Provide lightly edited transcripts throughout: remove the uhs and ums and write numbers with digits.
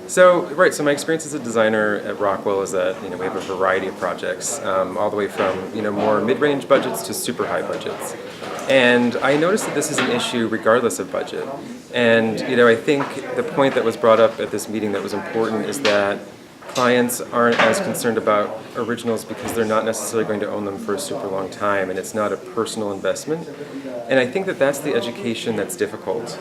So my experience as a designer at Rockwell is that we have a variety of projects, all the way from more mid-range budgets to super high budgets. And I noticed that this is an issue regardless of budget. And I think the point that was brought up at this meeting that was important is that clients aren't as concerned about originals because they're not necessarily going to own them for a super long time, and it's not a personal investment. And I think that that's the education that's difficult.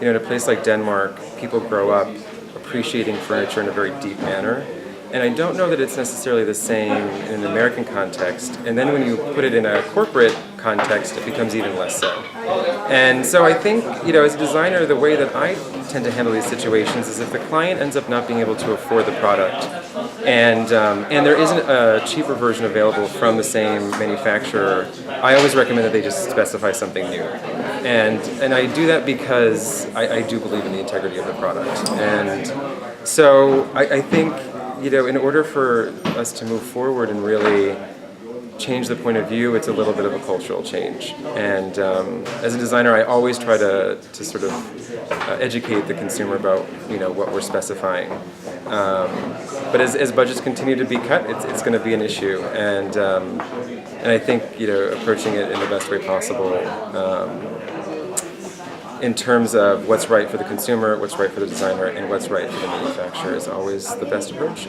In a place like Denmark, people grow up appreciating furniture in a very deep manner. And I don't know that it's necessarily the same in an American context. And then when you put it in a corporate context, it becomes even less so. And so I think, as a designer, the way that I tend to handle these situations is if the client ends up not being able to afford the product, and there isn't a cheaper version available from the same manufacturer, I always recommend that they just specify something new. And I do that because I do believe in the integrity of the product. And so I think, in order for us to move forward and really change the point of view, it's a little bit of a cultural change. And as a designer, I always try to sort of educate the consumer about what we're specifying. But as budgets continue to be cut, it's going to be an issue. And I think approaching it in the best way possible, in terms of what's right for the consumer, what's right for the designer, and what's right for the manufacturer is always the best approach.